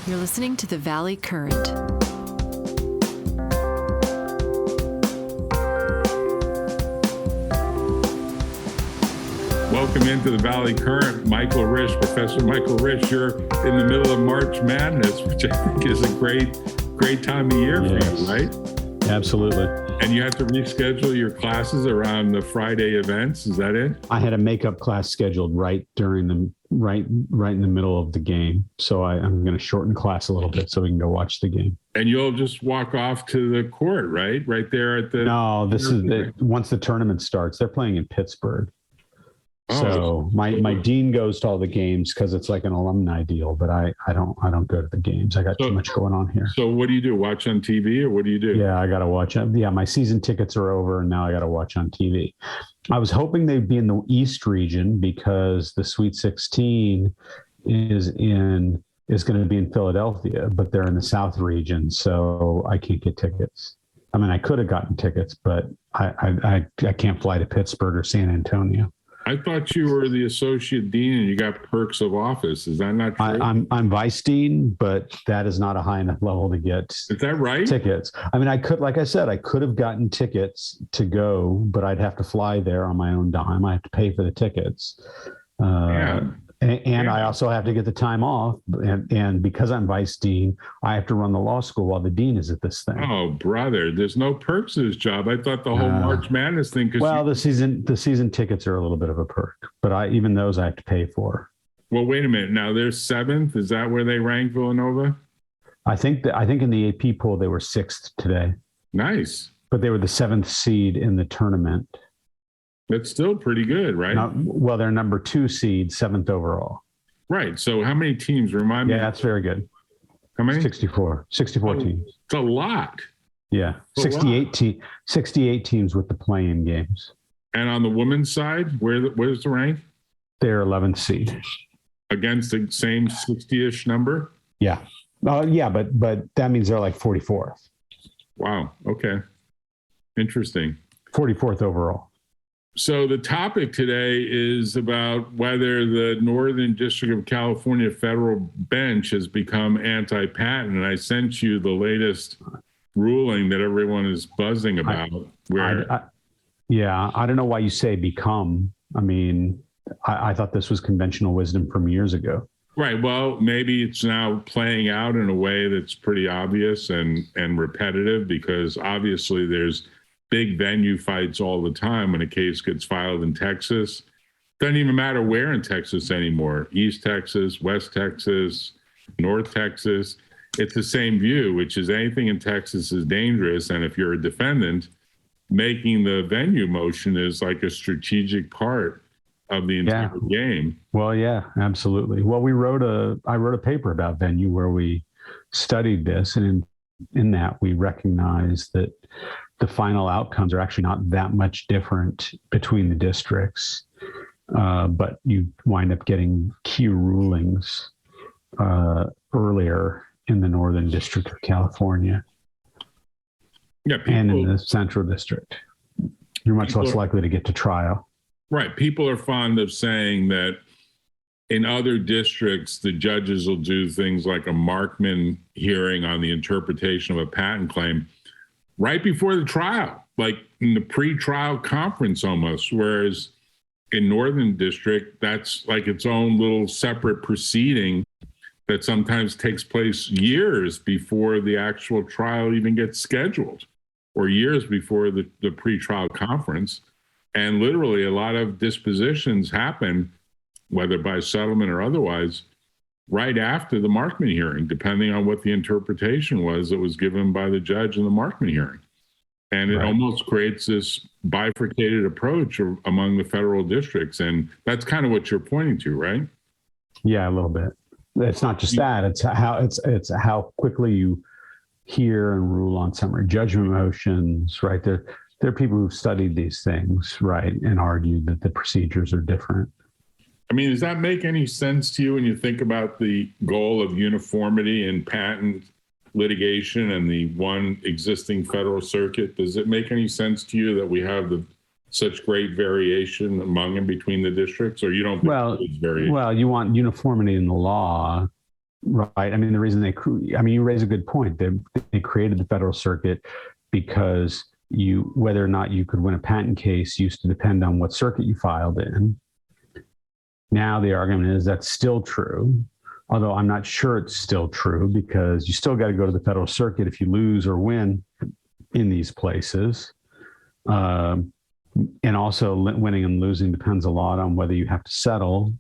You're listening to the Valley Current. Welcome into the Valley Current. Michael Risch, Professor Michael Risch. You're in the middle of March Madness, which I think is a great time of year for you, right? Absolutely. And you have to reschedule your classes around the Friday events. Is that it? I had a makeup class scheduled right in the middle of the game. So I'm going to shorten class a little bit so we can go watch the game. And you'll just walk off to the court, right? Right there at the... No, once the tournament starts. They're playing in Pittsburgh. Oh, so my dean goes to all the games because it's like an alumni deal, but I don't go to the games. I got too much going on here. So what do you do? Watch on TV or what do you do? Yeah, I got to watch it. Yeah, my season tickets are over and now I got to watch on TV. I was hoping they'd be in the East region because the Sweet 16 is going to be in Philadelphia, but they're in the South region, so I can't get tickets. I mean, I could have gotten tickets, but I can't fly to Pittsburgh or San Antonio. I thought you were the associate dean and you got perks of office. Is that not true? I'm vice dean, but that is not a high enough level to get. Is that right? Tickets. I mean, I could have gotten tickets to go, but I'd have to fly there on my own dime. I have to pay for the tickets. And I also have to get the time off. And because I'm vice dean, I have to run the law school while the dean is at this thing. Oh, brother, there's no perks to this job. I thought the whole March Madness thing. The season tickets are a little bit of a perk, but even those I have to pay for. Well, wait a minute. Now they're seventh. Is that where they rank Villanova? I think in the AP poll they were sixth today. Nice. But they were the seventh seed in the tournament. That's still pretty good, right? They're number 2 seed, 7th overall. Right. So how many teams? Remind me. Yeah, that's very good. How many? 64 teams. It's a lot. Yeah. 68 teams with the play-in games. And on the women's side, where's the rank? They're 11th seed. Against the same 60-ish number? Yeah. But that means they're like 44th. Wow. Okay. Interesting. 44th overall. So the topic today is about whether the Northern District of California federal bench has become anti-patent. And I sent you the latest ruling that everyone is buzzing about. I don't know why you say become. I mean, I thought this was conventional wisdom from years ago. Right. Well, maybe it's now playing out in a way that's pretty obvious and repetitive because obviously there's big venue fights all the time when a case gets filed in Texas. Doesn't even matter where in Texas anymore. East Texas, West Texas, North Texas. It's the same view, which is anything in Texas is dangerous. And if you're a defendant, making the venue motion is like a strategic part of the entire game. Well, yeah, absolutely. Well, I wrote a paper about venue where we studied this. And in that, we recognized that the final outcomes are actually not that much different between the districts, but you wind up getting key rulings earlier in the Northern District of California and in the Central District. You're much less likely to get to trial. Right. People are fond of saying that in other districts, the judges will do things like a Markman hearing on the interpretation of a patent claim right before the trial, like in the pre-trial conference almost, whereas in Northern District, that's like its own little separate proceeding that sometimes takes place years before the actual trial even gets scheduled or years before the pre-trial conference. And literally a lot of dispositions happen, whether by settlement or otherwise, right after the Markman hearing, depending on what the interpretation was that was given by the judge in the Markman hearing. And it almost creates this bifurcated approach among the federal districts. And that's kind of what you're pointing to, right? Yeah, a little bit. It's not just that. It's how quickly you hear and rule on summary judgment motions, right? There are people who've studied these things, right, and argued that the procedures are different. I mean, does that make any sense to you when you think about the goal of uniformity in patent litigation and the one existing federal circuit? Does it make any sense to you that we have such great variation among and between the districts, or you don't think there's variation? Well, you want uniformity in the law Right. I mean, the reason you raise a good point. They created the Federal Circuit because whether or not you could win a patent case used to depend on what circuit you filed in. Now the argument is that's still true, although I'm not sure it's still true because you still got to go to the Federal Circuit if you lose or win in these places. And also winning and losing depends a lot on whether you have to settle.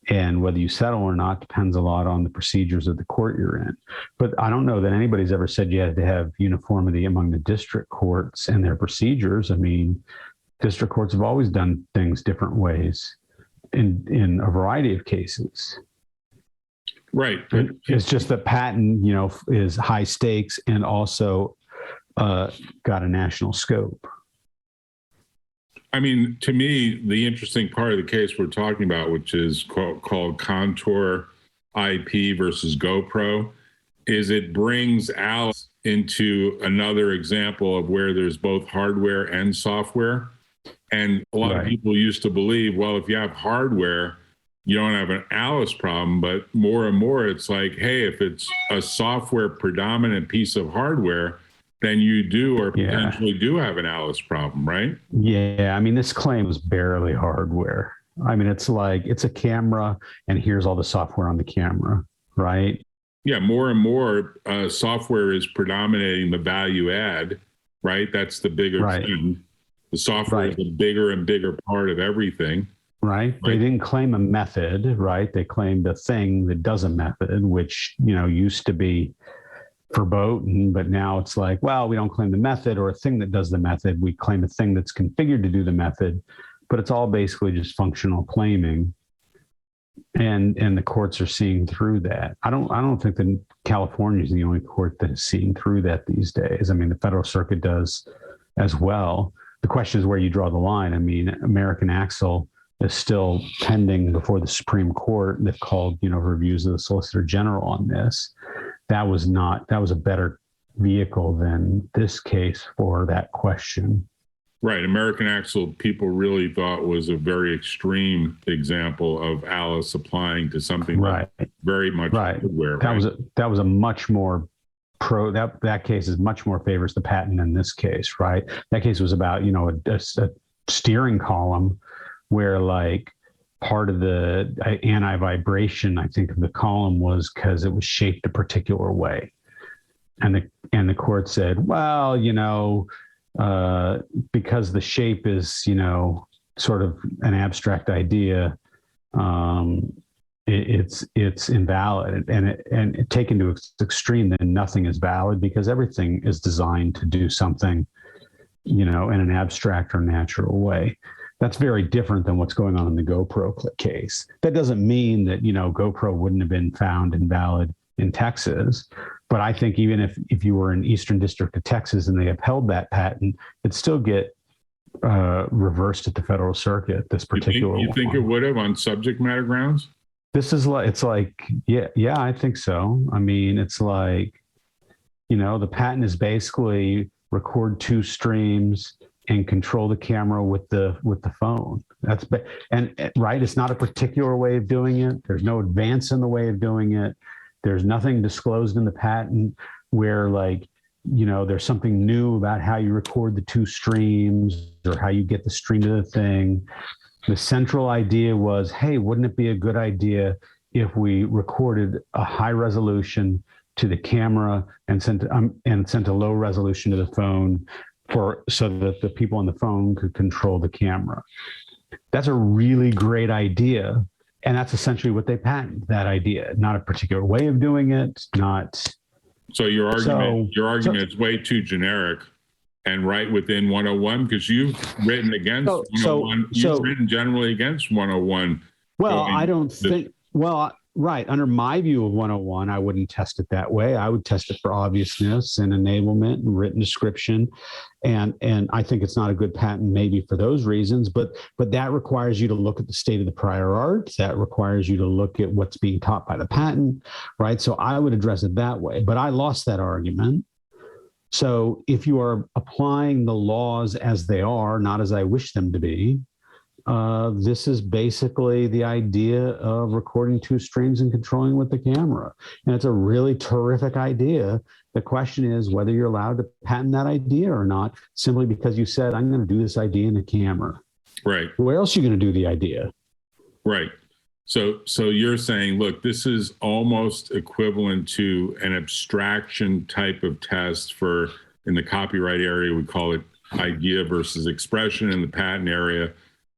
And whether you settle or not depends a lot on the procedures of the court you're in. But I don't know that anybody's ever said you had to have uniformity among the district courts and their procedures. I mean, district courts have always done things different ways in a variety of cases. Right. It's just that patent, is high stakes and also got a national scope. I mean, to me, the interesting part of the case we're talking about, which is called Contour IP versus GoPro, is it brings Alice into another example of where there's both hardware and software. And a lot of people used to believe, well, if you have hardware, you don't have an Alice problem. But more and more, it's like, hey, if it's a software predominant piece of hardware, then you do or potentially do have an Alice problem, right? Yeah. I mean, this claim is barely hardware. I mean, it's like it's a camera and here's all the software on the camera, right? Yeah. More and more software is predominating the value add, right? That's the bigger thing. The software is a bigger and bigger part of everything. Right. They didn't claim a method, right? They claimed a thing that does a method, which, used to be verboten, but now it's like, well, we don't claim the method or a thing that does the method. We claim a thing that's configured to do the method, but it's all basically just functional claiming. And the courts are seeing through that. I don't think that California is the only court that is seeing through that these days. I mean, the Federal Circuit does as well. The question is where you draw the line. I mean, American Axle is still pending before the Supreme Court. They've called, reviews of the Solicitor General on this. That was a better vehicle than this case for that question. Right. American Axle, people really thought was a very extreme example of Alice applying to something very much hardware. That was a much more that case is much more favors the patent in this case, right? That case was about, a steering column where like part of the anti-vibration, I think, of the column was because it was shaped a particular way. And the court said, well, because the shape is, sort of an abstract idea, it's invalid. And taken to its extreme, then nothing is valid because everything is designed to do something, in an abstract or natural way. That's very different than what's going on in the GoPro case. That doesn't mean that, GoPro wouldn't have been found invalid in Texas. But I think even if you were in Eastern District of Texas and they upheld that patent, it'd still get reversed at the Federal Circuit, this particular one. You think it would have on subject matter grounds? This is like, it's like, yeah, I think so. I mean, it's like, the patent is basically record two streams and control the camera with the phone. It's not a particular way of doing it. There's no advance in the way of doing it. There's nothing disclosed in the patent where there's something new about how you record the two streams or how you get the stream to the thing. The central idea was, hey, wouldn't it be a good idea if we recorded a high resolution to the camera and sent a low resolution to the phone so that the people on the phone could control the camera. That's a really great idea. And that's essentially what they patent, that idea, not a particular way of doing it, not. So your argument is way too generic and right within 101, because you've written against 101. You've written generally against 101. Well, I don't think, right. Under my view of 101, I wouldn't test it that way. I would test it for obviousness and enablement and written description. And I think it's not a good patent maybe for those reasons, but that requires you to look at the state of the prior art. That requires you to look at what's being taught by the patent, right? So I would address it that way, but I lost that argument. So if you are applying the laws as they are, not as I wish them to be, this is basically the idea of recording two streams and controlling with the camera. And it's a really terrific idea. The question is whether you're allowed to patent that idea or not, simply because you said, I'm going to do this idea in a camera. Right. Where else are you going to do the idea? Right. So you're saying, look, this is almost equivalent to an abstraction type of test for, in the copyright area, we call it idea versus expression. In the patent area,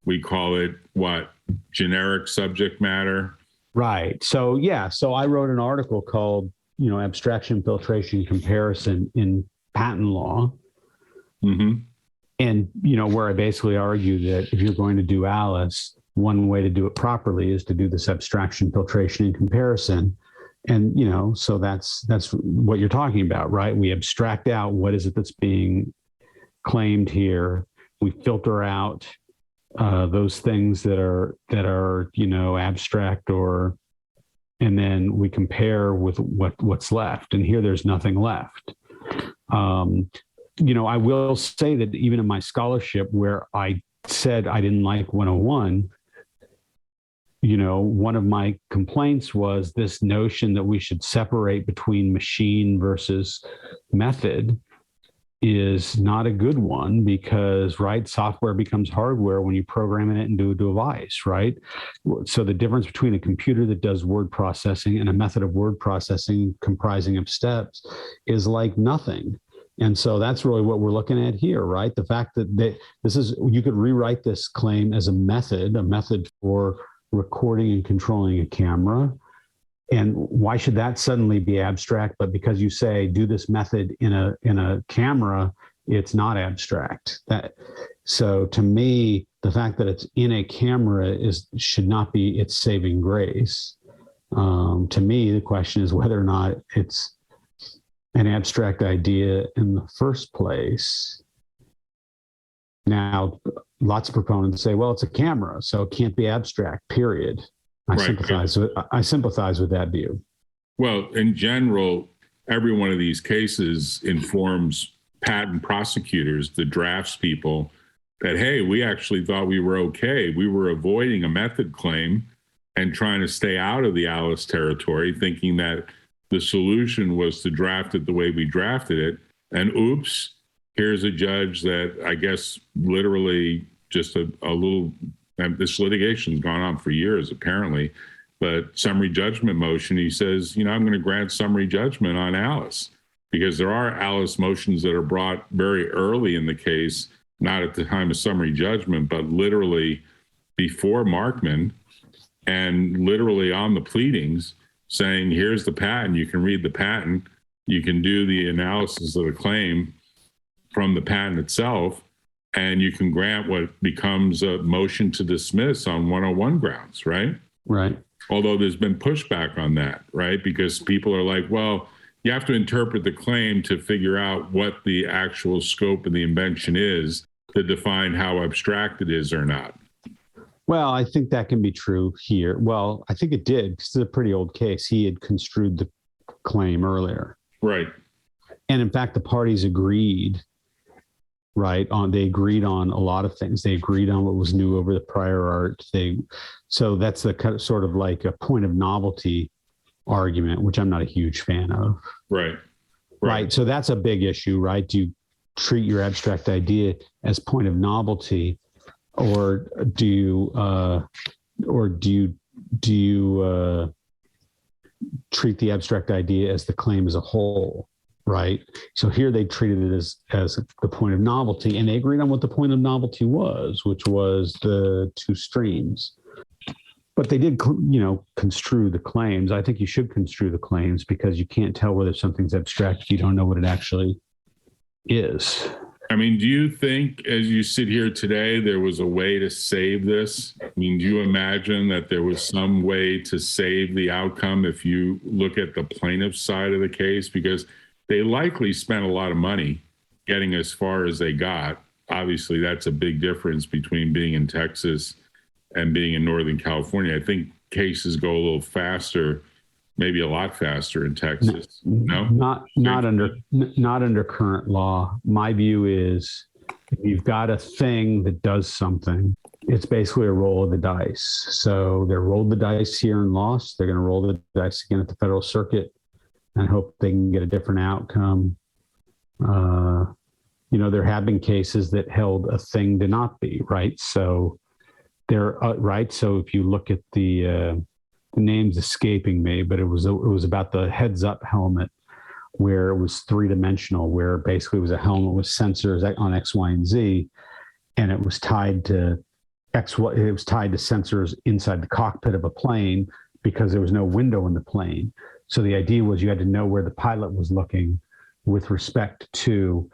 we call it what? Generic subject matter. Right. So, yeah. So I wrote an article called, Abstraction, Filtration, Comparison in Patent Law. Mm-hmm. And, where I basically argue that if you're going to do Alice, one way to do it properly is to do this abstraction, filtration, and comparison. And, so that's what you're talking about, right? We abstract out what is it that's being claimed here. We filter out those things that are abstract, and then we compare with what's left. And here there's nothing left. I will say that even in my scholarship where I said I didn't like 101, one of my complaints was this notion that we should separate between machine versus method is not a good one because, right, software becomes hardware when you program it into a device, right? So the difference between a computer that does word processing and a method of word processing comprising of steps is like nothing. And so that's really what we're looking at here, right? The fact that this is, you could rewrite this claim as a method for recording and controlling a camera. And why should that suddenly be abstract? But because you say do this method in a camera, it's not abstract. So to me, the fact that it's in a camera should not be its saving grace. To me, the question is whether or not it's an abstract idea in the first place. Now, lots of proponents say, well, it's a camera, so it can't be abstract, period. I sympathize with that view. Well, in general, every one of these cases informs patent prosecutors, the drafts people, that, hey, we actually thought we were okay. We were avoiding a method claim and trying to stay out of the Alice territory, thinking that the solution was to draft it the way we drafted it. And oops, here's a judge that I guess literally just a little, and this litigation's gone on for years apparently, but summary judgment motion, he says, I'm going to grant summary judgment on Alice because there are Alice motions that are brought very early in the case, not at the time of summary judgment, but literally before Markman and literally on the pleadings saying, here's the patent, you can read the patent, you can do the analysis of the claim from the patent itself, and you can grant what becomes a motion to dismiss on 101 grounds, right? Right. Although there's been pushback on that, right? Because people are like, well, you have to interpret the claim to figure out what the actual scope of the invention is to define how abstract it is or not. Well, I think that can be true here. Well, I think it did because it's a pretty old case. He had construed the claim earlier. Right. And in fact, the parties agreed, right? They agreed on a lot of things. They agreed on what was new over the prior art. So that's the kind of sort of like a point of novelty argument, which I'm not a huge fan of. Right. So that's a big issue, right? Do you treat your abstract idea as point of novelty, or do you treat the abstract idea as the claim as a whole? Right. So here they treated it as the point of novelty, and they agreed on what the point of novelty was, which was the two streams. But they did, construe the claims. I think you should construe the claims because you can't tell whether something's abstract if you don't know what it actually is. I mean, do you think as you sit here today, there was a way to save this? I mean, do you imagine that there was some way to save the outcome if you look at the plaintiff's side of the case? Because they likely spent a lot of money getting as far as they got. Obviously, that's a big difference between being in Texas and being in Northern California. I think cases go a little faster, maybe a lot faster in Texas. No? Not under current law. My view is if you've got a thing that does something, it's basically a roll of the dice. So they rolled the dice here and lost. They're going to roll the dice again at the federal circuit and hope they can get a different outcome. There have been cases that held a thing to not be, right? So right. So if you look at the name's escaping me, but it was about the heads-up helmet, where it was three-dimensional, where basically it was a helmet with sensors on X, Y, and Z, and it was tied to sensors inside the cockpit of a plane because there was no window in the plane. So the idea was you had to know where the pilot was looking with respect to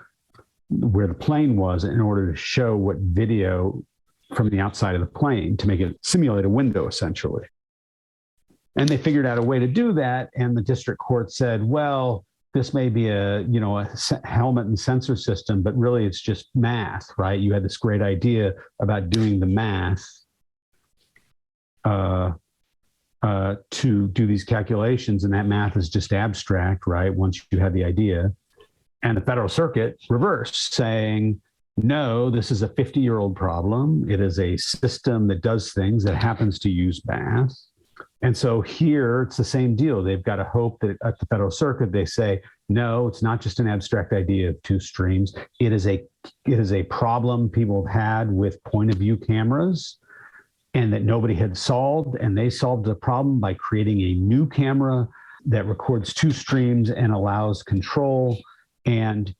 where the plane was in order to show what video from the outside of the plane to make it simulate a window, essentially. And they figured out a way to do that. And the district court said, well, this may be a helmet and sensor system, but really it's just math, right? You had this great idea about doing the math to do these calculations, and that math is just abstract, right? Once you have the idea. And the federal circuit reversed, saying, no, this is a 50-year-old problem. It is a system that does things that happens to use math. And so here it's the same deal. They've got to hope that at the federal circuit, they say, no, it's not just an abstract idea of two streams. It is a problem people have had with point of view cameras and that nobody had solved. And they solved the problem by creating a new camera that records two streams and allows control. And,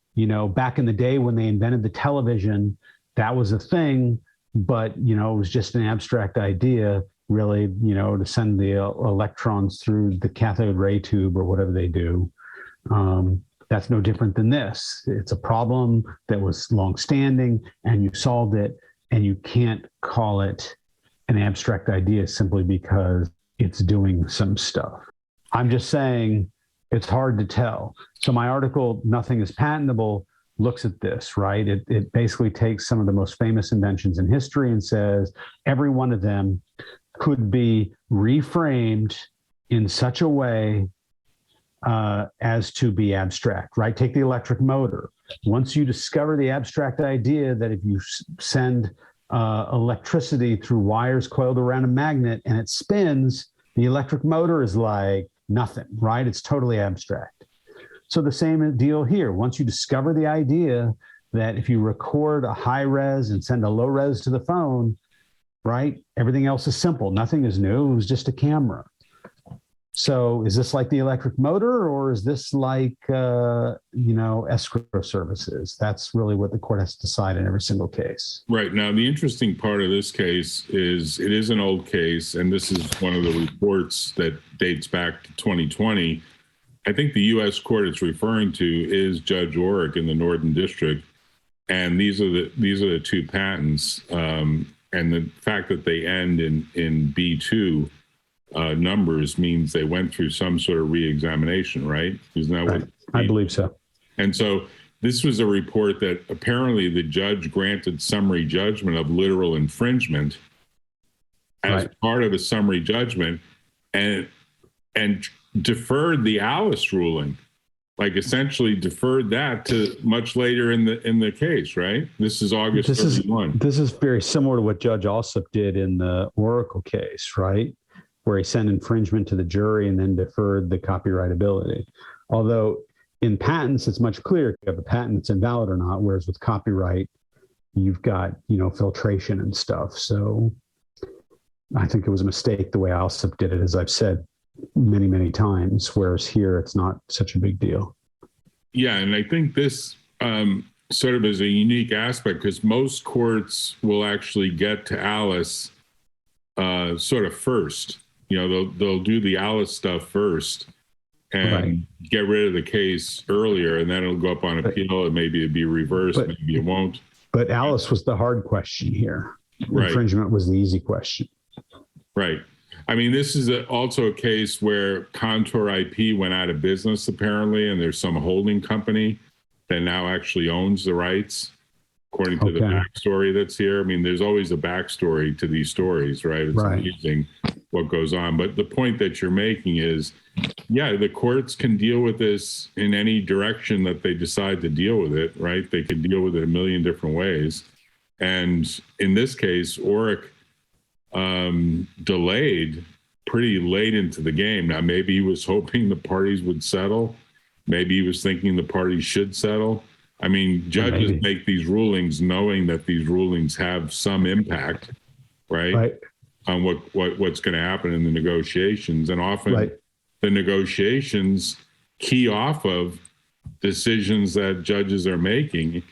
back in the day when they invented the television, that was a thing, but, it was just an abstract idea, really, to send the electrons through the cathode ray tube or whatever they do. That's no different than this. It's a problem that was longstanding and you solved it, and you can't call it an abstract idea simply because it's doing some stuff. I'm just saying it's hard to tell. So my article, Nothing is Patentable, looks at this, right? It basically takes some of the most famous inventions in history and says every one of them could be reframed in such a way as to be abstract, right? Take the electric motor. Once you discover the abstract idea that if you send electricity through wires coiled around a magnet and it spins, the electric motor is like nothing, right? It's totally abstract. So the same deal here. Once you discover the idea that if you record a high res and send a low res to the phone, right, everything else is simple. Nothing is new. It was just a camera. So is this like the electric motor, or is this like, escrow services? That's really what the court has to decide in every single case. Right. Now, the interesting part of this case is it is an old case, and this is one of the reports that dates back to 2020. I think the U.S. court it's referring to is Judge Orrick in the Northern District, and these are the two patents, and the fact that they end in B2 numbers means they went through some sort of re-examination, right? Isn't that what? I believe so. And so this was a report that apparently the judge granted summary judgment of literal infringement as part of a summary judgment, and deferred the Alice ruling, like essentially deferred that to much later in the case, right? This is August 31. This is very similar to what Judge Alsup did in the Oracle case, right? Where he sent infringement to the jury and then deferred the copyrightability. Although in patents, it's much clearer if you have a patent that's invalid or not, whereas with copyright, you've got, filtration and stuff. So I think it was a mistake the way Alsup did it, as I've said many, many times, whereas here it's not such a big deal. Yeah, and I think this sort of is a unique aspect because most courts will actually get to Alice sort of first. They'll do the Alice stuff first and get rid of the case earlier, and then it'll go up on appeal, and maybe it'd be reversed, maybe it won't. But Alice was the hard question here. Right. Infringement was the easy question. Right. I mean, this is also a case where Contour IP went out of business, apparently, and there's some holding company that now actually owns the rights, according to the backstory that's here. I mean, there's always a backstory to these stories, right? It's amazing what goes on. But the point that you're making is, the courts can deal with this in any direction that they decide to deal with it, right? They can deal with it a million different ways. And in this case, Orrick delayed pretty late into the game. Now, maybe he was hoping the parties would settle. Maybe he was thinking the parties should settle. I mean, judges make these rulings knowing that these rulings have some impact, right? On what's going to happen in the negotiations. And often the negotiations key off of decisions that judges are making.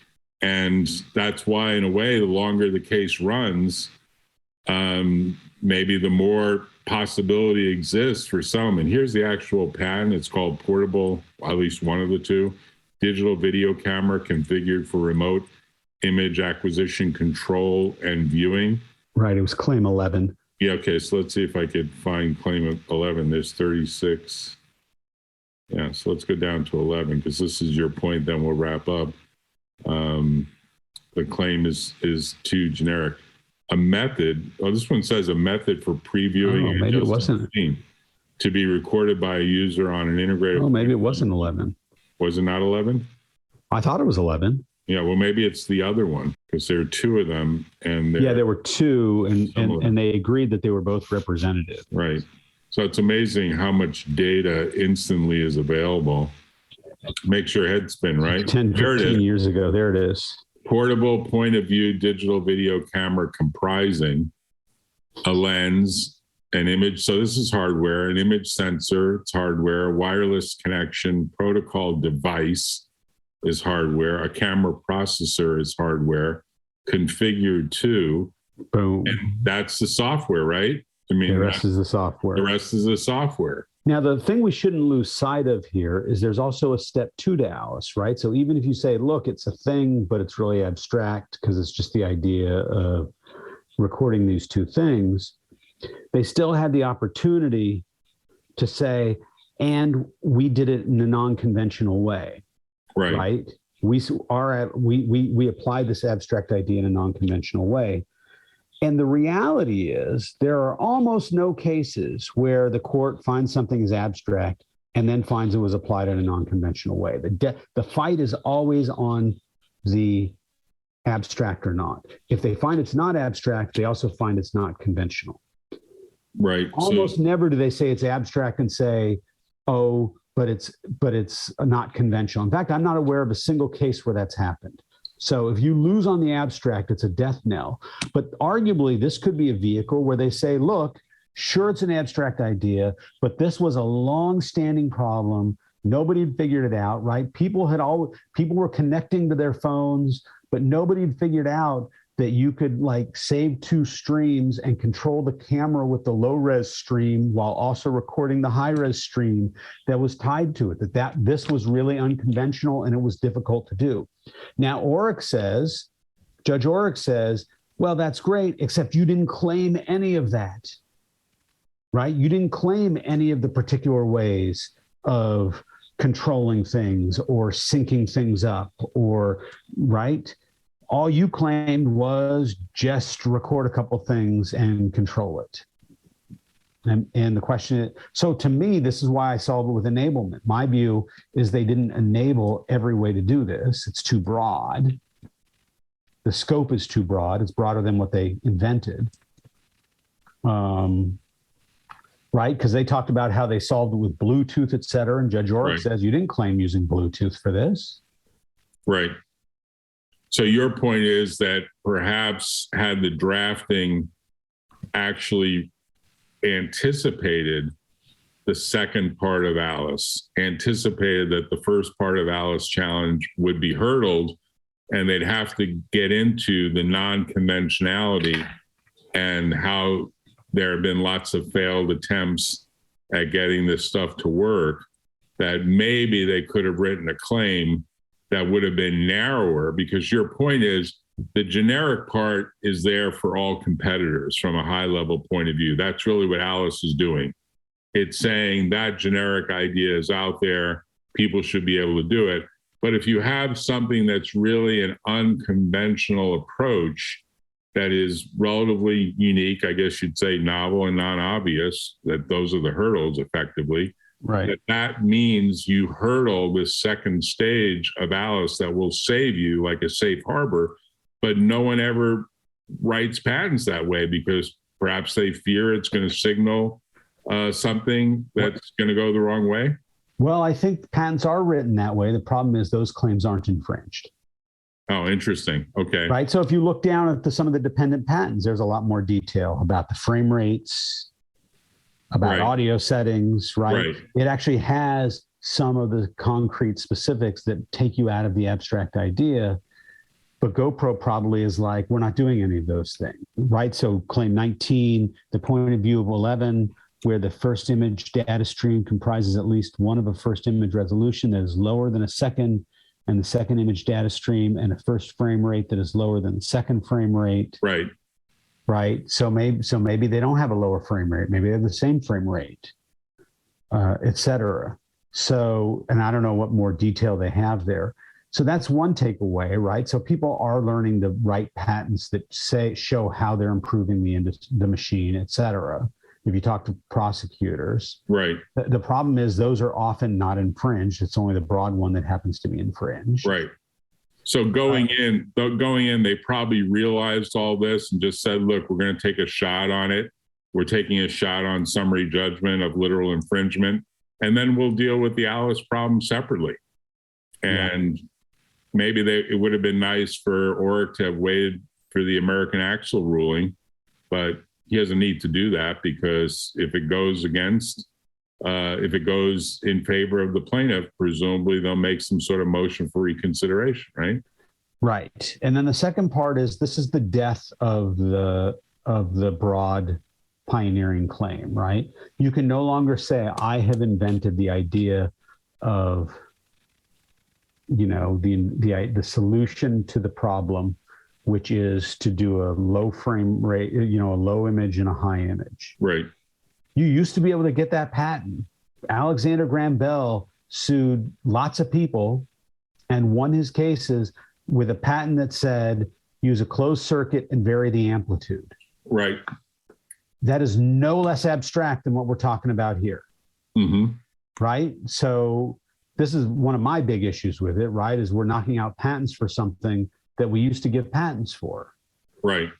And that's why, in a way, the longer the case runs, maybe the more possibility exists for settlement. Here's the actual patent. It's called portable, at least one of the two, digital video camera configured for remote image acquisition, control, and viewing. Right. It was claim 11. Yeah. Okay. So let's see if I could find claim 11. There's 36. Yeah. So let's go down to 11 because this is your point. Then we'll wrap up. The claim is too generic. A method. Oh, this one says a method for previewing. Oh, maybe it wasn't. To be recorded by a user on an integrated. Oh, maybe it wasn't 11. Was it not 11? I thought it was 11. Yeah, well, maybe it's the other one because there are two of them, and there were two, and they agreed that they were both representative. Right. So it's amazing how much data instantly is available. Makes your head spin, right? 10, 15 years ago, there it is. Portable point of view digital video camera comprising a lens, an image. So this is hardware, an image sensor, it's hardware, wireless connection, protocol device is hardware, a camera processor is hardware, configured to. Boom. And that's the software, right? I mean, the rest is the software. The rest is the software. Now, the thing we shouldn't lose sight of here is there's also a step 2 to Alice, right? So even if you say, look, it's a thing, but it's really abstract because it's just the idea of recording these two things, they still had the opportunity to say, and we did it in a non-conventional way, right? We applied this abstract idea in a non-conventional way. And the reality is there are almost no cases where the court finds something is abstract and then finds it was applied in a non-conventional way. The fight is always on the abstract or not. If they find it's not abstract, they also find it's not conventional. Right. Almost never do they say it's abstract and say, oh, but it's not conventional. In fact, I'm not aware of a single case where that's happened. So if you lose on the abstract, it's a death knell. But arguably, this could be a vehicle where they say, look, sure, it's an abstract idea, but this was a long-standing problem. Nobody had figured it out, right? People were connecting to their phones, but nobody had figured out that you could like save two streams and control the camera with the low-res stream while also recording the high-res stream that was tied to it, that this was really unconventional and it was difficult to do. Now, Judge Orrick says, well, that's great, except you didn't claim any of that, right? You didn't claim any of the particular ways of controlling things or syncing things up or, right? All you claimed was just record a couple things and control it. And the question is, so to me, this is why I solve it with enablement. My view is they didn't enable every way to do this. It's too broad. The scope is too broad. It's broader than what they invented. Right? Because they talked about how they solved it with Bluetooth, et cetera. And Judge Orrick says, you didn't claim using Bluetooth for this. Right. So your point is that perhaps had the drafting actually anticipated the second part of Alice, anticipated that the first part of Alice challenge would be hurdled and they'd have to get into the non-conventionality and how there have been lots of failed attempts at getting this stuff to work, that maybe they could have written a claim that would have been narrower, because your point is the generic part is there for all competitors from a high level point of view. That's really what Alice is doing. It's saying that generic idea is out there. People should be able to do it. But if you have something that's really an unconventional approach that is relatively unique, I guess you'd say novel and non-obvious, that those are the hurdles effectively. Right. That means you hurdle this second stage of Alice that will save you like a safe harbor. but no one ever writes patents that way because perhaps they fear it's going to signal something that's going to go the wrong way. Well, I think patents are written that way. The problem is those claims aren't infringed. Oh, interesting. Okay. Right. So if you look down at some of the dependent patents, there's a lot more detail about the frame rates, about audio settings, right? It actually has some of the concrete specifics that take you out of the abstract idea. But GoPro probably is like, we're not doing any of those things, right? So claim 19, the point of view of 11, where the first image data stream comprises at least one of a first image resolution that is lower than a second, and the second image data stream, and a first frame rate that is lower than the second frame rate. Right. Right. So maybe they don't have a lower frame rate. Maybe they have the same frame rate, et cetera. So, and I don't know what more detail they have there. So that's one takeaway, right? So people are learning to write patents that show how they're improving the machine, et cetera. If you talk to prosecutors, right. The problem is those are often not infringed. It's only the broad one that happens to be infringed. Right. So going in, they probably realized all this and just said, look, we're going to take a shot on it. We're taking a shot on summary judgment of literal infringement, and then we'll deal with the Alice problem separately. And maybe it would have been nice for Orrick to have waited for the American Axle ruling, but he doesn't need to do that, because if it goes in favor of the plaintiff, presumably they'll make some sort of motion for reconsideration, right? Right. And then the second part is, this is the death of the broad pioneering claim, right? You can no longer say, I have invented the idea of, the solution to the problem, which is to do a low frame rate, a low image and a high image. Right. You used to be able to get that patent. Alexander Graham Bell sued lots of people and won his cases with a patent that said, use a closed circuit and vary the amplitude. Right. That is no less abstract than what we're talking about here. Mm-hmm. Right? So this is one of my big issues with it, right? Is we're knocking out patents for something that we used to give patents for. Right.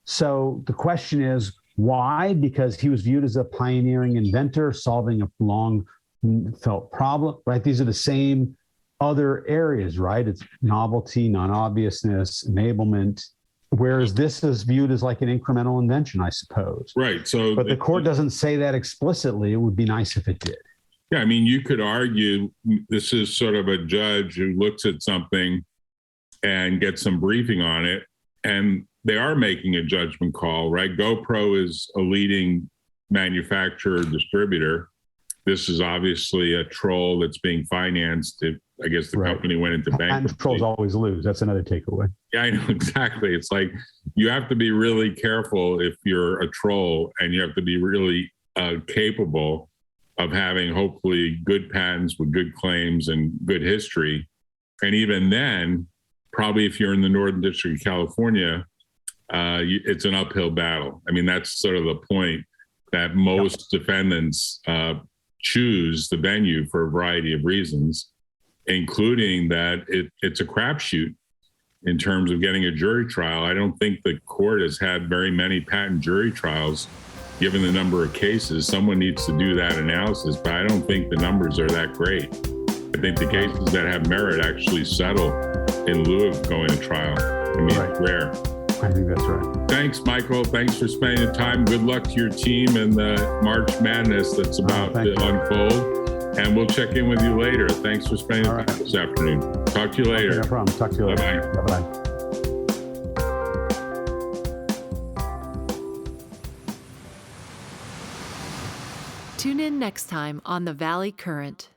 So the question is, why? Because he was viewed as a pioneering inventor solving a long felt problem, right? These are the same other areas, right? It's novelty, non-obviousness, enablement, whereas this is viewed as like an incremental invention, I suppose. Right. So, but the court doesn't say that explicitly. It would be nice if it did. Yeah. I mean, you could argue this is sort of a judge who looks at something and gets some briefing on it, and they are making a judgment call, right? GoPro is a leading manufacturer distributor. This is obviously a troll that's being financed. I guess the company went into bankruptcy. Trolls always lose. That's another takeaway. Yeah, I know, exactly. It's like you have to be really careful if you're a troll, and you have to be really capable of having hopefully good patents with good claims and good history. And even then, probably if you're in the Northern District of California, it's an uphill battle. I mean, that's sort of the point, that most defendants choose the venue for a variety of reasons, including that it's a crapshoot in terms of getting a jury trial. I don't think the court has had very many patent jury trials, given the number of cases. Someone needs to do that analysis, but I don't think the numbers are that great. I think the cases that have merit actually settle in lieu of going to trial. I mean, it's rare. I think that's right. Thanks, Michael. Thanks for spending the time. Good luck to your team and the March Madness that's about to unfold. And we'll check in with you later. Thanks for spending the time this afternoon. Talk to you later. Okay, no problem. Talk to you later. Bye-bye. Bye-bye. Tune in next time on The Valley Current.